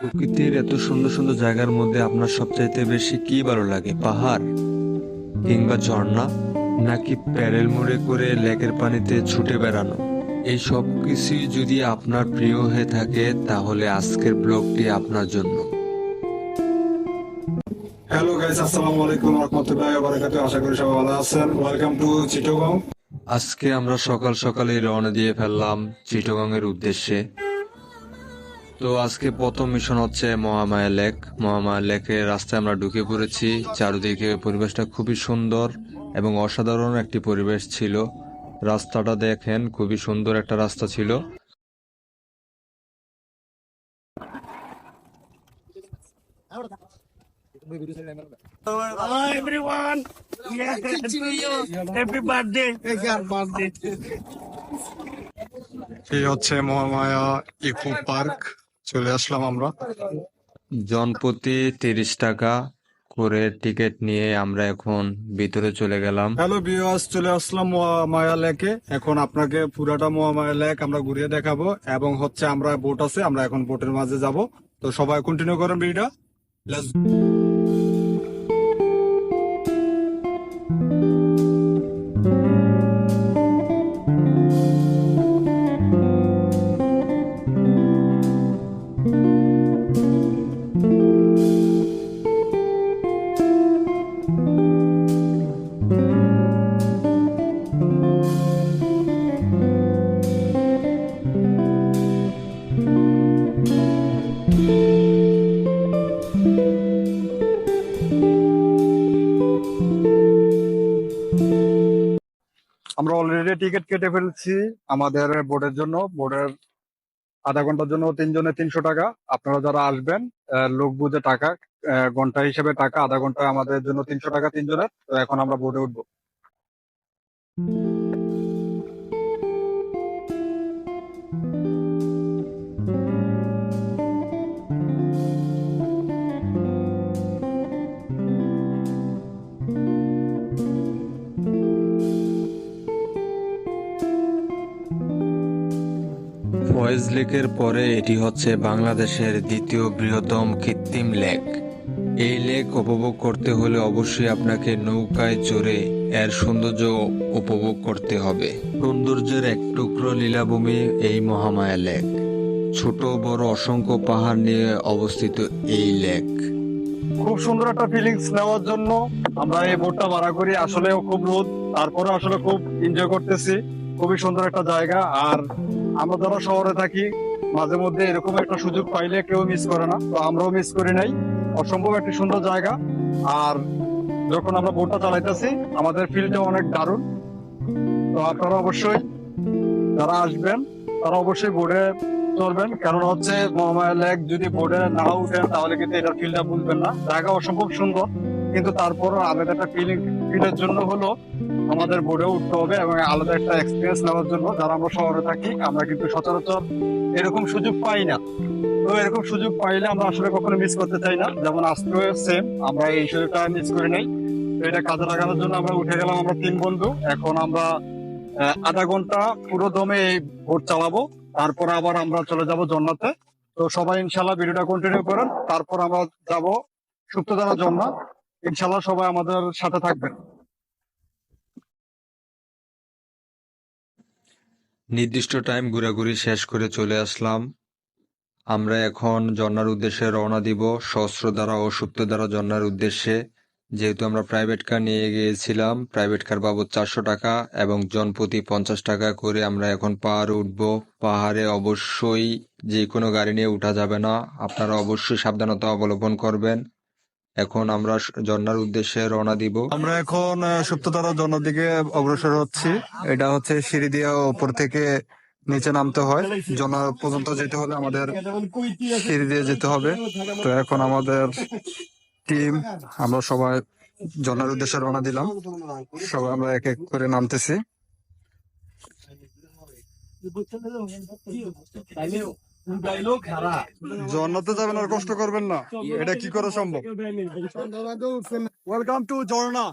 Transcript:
প্রকৃতির এত সুন্দর সুন্দর জায়গার মধ্যে আপনার সবচাইতে বেশি কি ভালো লাগে? পাহাড় কিংবা ঝর্ণা, নাকি প্যাডেল মোড়ে করে লেকের পানিতে ছুটে বেড়ানো? এই সব কিছুই যদি আপনার প্রিয় হয়ে থাকে তাহলে আজকের ব্লগটি আপনার জন্য। হ্যালো গাইস, আসসালামু আলাইকুম ওয়া রাহমাতুল্লাহি ওয়া বারাকাতুহু। আশা করি সবাই ভালো আছেন। Welcome to Chittagong. আজকে আমরা সকাল সকালে রওনা দিয়ে ফেললাম চিটাগং এর উদ্দেশ্যে। তো আজকে প্রথম মিশন হচ্ছে মহামায়া লেক। মহামায়া লেকের রাস্তায় আমরা ঢুকে পড়েছি। চারিদিকে পরিবেশটা খুবই সুন্দর এবং অসাধারণ একটি পরিবেশ ছিল। রাস্তাটা দেখেন, খুবই সুন্দর একটা রাস্তা ছিল। Hello everyone. Yeah, to you. Happy birthday. Birthday. এই হচ্ছে মহামায়া ইকো পার্ক। চলে আসলাম আমরা। জনপ্রতি 30 টাকা করে টিকিট নিয়ে আমরা এখন ভিতরে চলে গেলাম। হ্যালো ভিউয়ার্স, চলে আসলাম মহামায়া লেকে। এখন আপনাকে পুরাটা মহামায়া লেক আমরা ঘুরিয়ে দেখাবো এবং হচ্ছে আমরা বোট আছে, আমরা এখন বোটের মাঝে যাব। তো সবাই কন্টিনিউ করেন ভিডিওটা। লেটস আমরা অলরেডি টিকিট কেটে ফেলছি আমাদের বোর্ডের জন্য। বোর্ডের আধা ঘন্টার জন্য তিনজনে 300 টাকা। আপনারা যারা আসবেন লোক বুঝে টাকা, ঘন্টা হিসেবে টাকা। আধা ঘন্টা আমাদের জন্য 300 টাকা তিনজনের। তো এখন আমরা বোর্ডে উঠবো। ফয়েজ লেকের পরে এটি হচ্ছে বাংলাদেশের দ্বিতীয় বৃহত্তম কৃত্রিম লেক। এই লেক উপভোগ করতে হলে অবশ্যই আপনাকে নৌকায় চড়ে এর সৌন্দর্য উপভোগ করতে হবে। সৌন্দর্যের এক টুকরো লীলাভূমি এই মহামায়া লেক। ছোট বড় অসংখ্য পাহাড় নিয়ে অবস্থিত এই লেক। খুব সুন্দর একটা ফিলিংস নেওয়ার জন্য আমরা এই বোটটা ভাড়া করি। আসলেও খুব রোদ, তারপরে আসলে খুব এনজয় করতেছি। খুবই সুন্দর একটা জায়গা। আর আমরা যারা শহরে থাকি, মাঝে মধ্যে এরকম একটা সুযোগ পাইলে কেউ মিস করে না, তো আমরাও মিস করি নাই। অসম্ভব একটা সুন্দর জায়গা। আর যখন আমরা বোটটা চালাইতেছি আমাদের ফিলটা অনেক দারুণ। তো আপনারা অবশ্যই যারা আসবেন তারা অবশ্যই বোর্ডে চলবেন, কারণ হচ্ছে মহামায়া লেক যদি বোর্ডে না উঠেন তাহলে কিন্তু এটার ফিলটা বুঝবেন না। জায়গা অসম্ভব সুন্দর, কিন্তু তারপরও আলাদা একটা ফিলের জন্য হলো আমাদের বোর্ডে উঠতে হবে এবং আলাদা একটা এক্সপিরিয়েন্স নেওয়ার জন্য। যারা আমরা শহরে থাকি আমরা কিন্তু সচরাচর এরকম সুযোগ পাই না। তো এরকম সুযোগ পাইলে আমরা আসলে কখনো মিস করতে চাই না। যেমন আজকে সেম, আমরা এই সুযোগটা মিস করি নাই। তো এটা কাজে লাগানোর জন্য আমরা উঠে গেলাম, আমরা 3 বন্ধু। এখন আমরা আধা ঘন্টা পুরো দমে এই বোট চালাবো, তারপর আবার আমরা চলে যাব জন্নাতে। তো সবাই ইনশাল্লাহ ভিডিওটা কন্টিনিউ করেন। তারপর আমরা যাব সুপ্তধারা জন্নাত। ইনশাল্লাহ সবাই আমাদের সাথে থাকবেন। নির্দিষ্ট টাইম ঘোরাঘুরি শেষ করে চলে আসলাম। আমরা এখন ঝর্ণার উদ্দেশ্যে রওনা দিব, সহস্রধারা ও সুপ্তধারা ঝর্ণার উদ্দেশ্যে। যেহেতু আমরা প্রাইভেট কার নিয়ে গিয়েছিলাম, প্রাইভেট কার বাবদ 400 টাকা এবং জনপ্রতি 50 টাকা করে আমরা এখন পাহাড়ে উঠব। পাহাড়ে অবশ্যই যে কোনো গাড়ি নিয়ে উঠা যাবে না, আপনারা অবশ্যই সাবধানতা অবলম্বন করবেন। এখন আমরা ঝর্ণার উদ্দেশ্যে রওনা দিব। আমরা এখন সুপ্তধারা জন্নার দিকে অগ্রসর হচ্ছি। এটা হচ্ছে সিঁড়ি দিয়ে উপর থেকে নিচে নামতে হয়। জন্না পর্যন্ত যেতে হলে আমাদের সিঁড়ি দিয়ে যেতে হবে। তো এখন আমাদের টিম, আমরা সবাই জন্নার উদ্দেশ্যে রওনা দিলাম। সবাই আমরা এক এক করে নামতেছি। জন্নাতে যাবেন আর কষ্ট করবেন না, এটা কি করে সম্ভব? Welcome to Jharna.